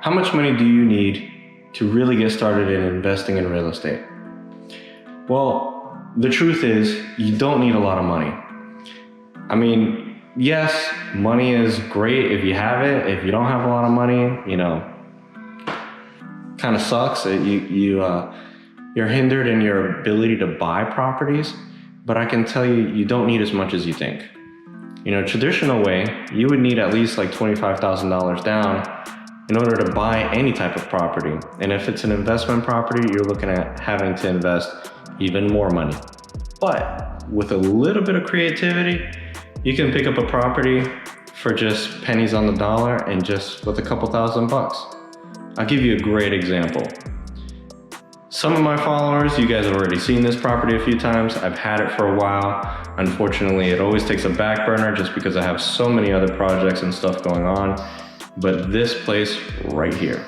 how much money do you need to really get started in investing in real estate? Well, the truth is you don't need a lot of money. I mean, yes, money is great if you have it. If you don't have a lot of money, kind of sucks. You're hindered in your ability to buy properties, but I can tell you, you don't need as much as you think. Traditional way, you would need at least like $25,000 down in order to buy any type of property. And if it's an investment property, you're looking at having to invest even more money. But with a little bit of creativity, you can pick up a property for just pennies on the dollar and just with a couple $1,000. I'll give you a great example. Some of my followers, you guys have already seen this property a few times. I've had it for a while. Unfortunately, it always takes a back burner just because I have so many other projects and stuff going on. But this place right here,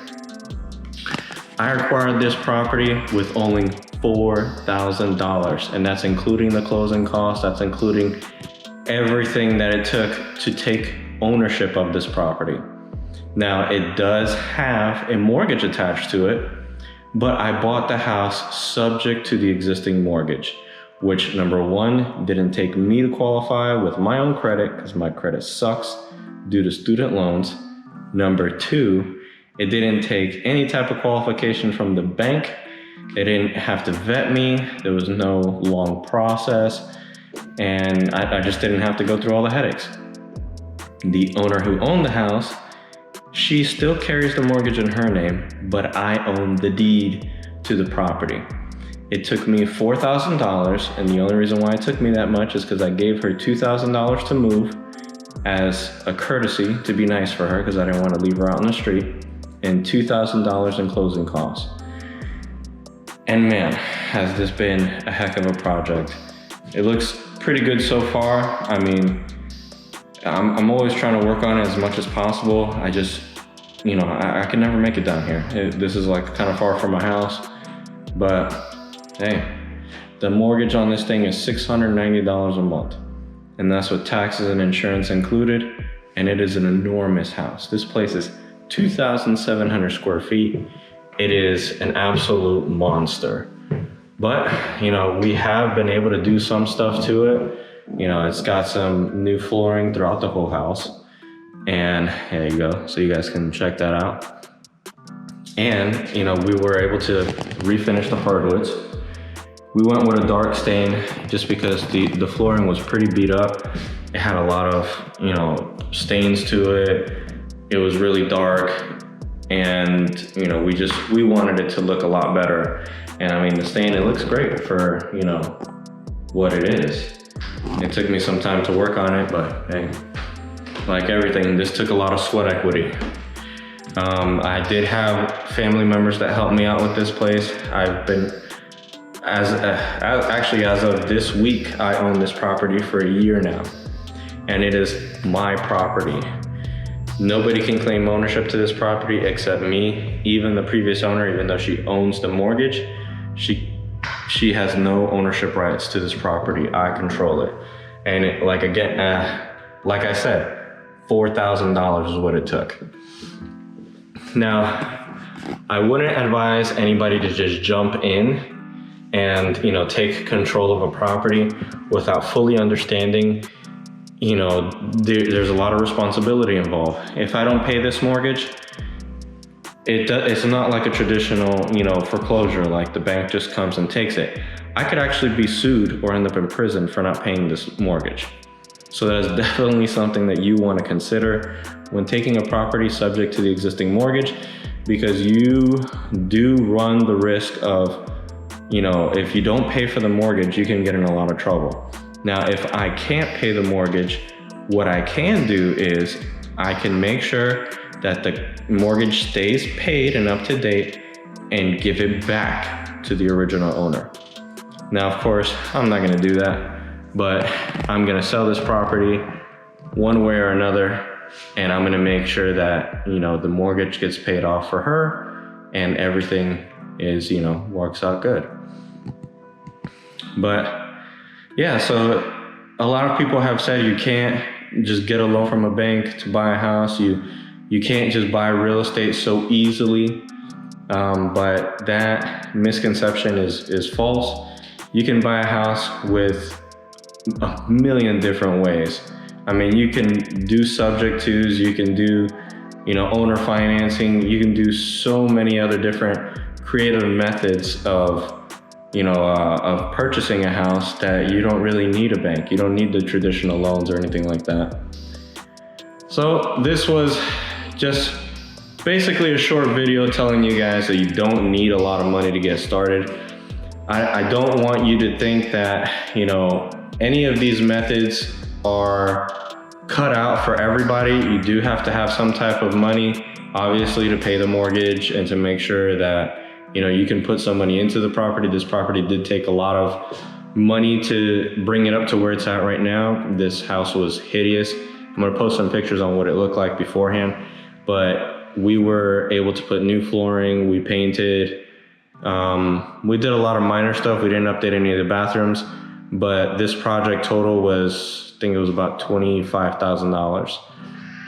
I acquired this property with only $4,000, and that's including the closing costs. That's including everything that it took to take ownership of this property. Now, it does have a mortgage attached to it, but I bought the house subject to the existing mortgage, which number one, didn't take me to qualify with my own credit because my credit sucks due to student loans. Number two, it didn't take any type of qualification from the bank. They didn't have to vet me. There was no long process, and I just didn't have to go through all the headaches. The owner who owned the house, she still carries the mortgage in her name, but I own the deed to the property. It took me $4,000, and the only reason why it took me that much is because I gave her $2,000 to move as a courtesy to be nice for her because I didn't want to leave her out on the street, and $2,000 in closing costs. And man, has this been a heck of a project. It looks pretty good so far. I mean, I'm always trying to work on it as much as possible. I just, I can never make it down here. This is like kind of far from my house, but hey, the mortgage on this thing is $690 a month. And that's with taxes and insurance included. And it is an enormous house. This place is 2,700 square feet. It is an absolute monster. But, we have been able to do some stuff to it. It's got some new flooring throughout the whole house. And there you go. So you guys can check that out. And, we were able to refinish the hardwoods. We went with a dark stain just because the flooring was pretty beat up. It had a lot of, stains to it. It was really dark. And, we wanted it to look a lot better. And I mean, the stain, it looks great for, what it is. It took me some time to work on it, but hey, like everything, this took a lot of sweat equity. I did have family members that helped me out with this place. I've been, as of this week, I own this property for a year now, and it is my property. Nobody can claim ownership to this property except me. Even the previous owner, even though she owns the mortgage, she has no ownership rights to this property. I control it. And like I said, $4,000 is what it took. Now, I wouldn't advise anybody to just jump in and, take control of a property without fully understanding, there's a lot of responsibility involved. If I don't pay this mortgage, it's not like a traditional, foreclosure, like the bank just comes and takes it. I could actually be sued or end up in prison for not paying this mortgage. So that is definitely something that you want to consider when taking a property subject to the existing mortgage, because you do run the risk of, if you don't pay for the mortgage, you can get in a lot of trouble. Now, if I can't pay the mortgage, what I can do is I can make sure that the mortgage stays paid and up to date and give it back to the original owner. Now, of course, I'm not gonna do that, but I'm gonna sell this property one way or another, and I'm gonna make sure that, the mortgage gets paid off for her and everything is, works out good. But yeah, so a lot of people have said you can't just get a loan from a bank to buy a house. You You can't just buy real estate so easily, but that misconception is false. You can buy a house with a million different ways. I mean, you can do subject tos, you can do, owner financing, you can do so many other different creative methods of purchasing a house that you don't really need a bank. You don't need the traditional loans or anything like that. So this was just basically a short video telling you guys that you don't need a lot of money to get started. I don't want you to think that, any of these methods are cut out for everybody. You do have to have some type of money, obviously, to pay the mortgage and to make sure that you can put some money into the property. This property did take a lot of money to bring it up to where it's at right now. This house was hideous. I'm gonna post some pictures on what it looked like beforehand, but we were able to put new flooring, we painted, we did a lot of minor stuff. We didn't update any of the bathrooms, but this project total was, I think it was about $25,000.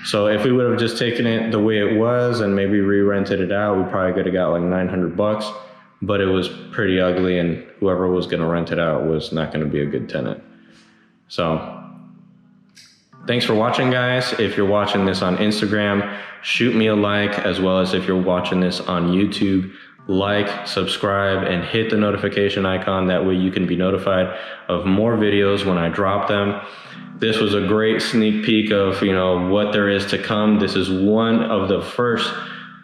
So if we would have just taken it the way it was and maybe re-rented it out, we probably could have got like $900, but it was pretty ugly and whoever was gonna rent it out was not gonna be a good tenant. So thanks for watching, guys. If you're watching this on Instagram, shoot me a like, as well as if you're watching this on YouTube, like, subscribe, and hit the notification icon. That way you can be notified of more videos when I drop them. This was a great sneak peek of what there is to come. This is one of the first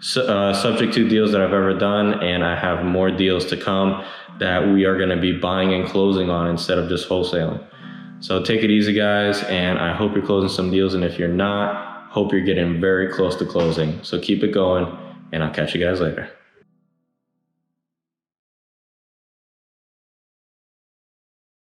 subject to deals that I've ever done, and I have more deals to come that we are going to be buying and closing on instead of just wholesaling. So take it easy, guys, and I hope you're closing some deals, and if you're not, hope you're getting very close to closing. So keep it going, and I'll catch you guys later.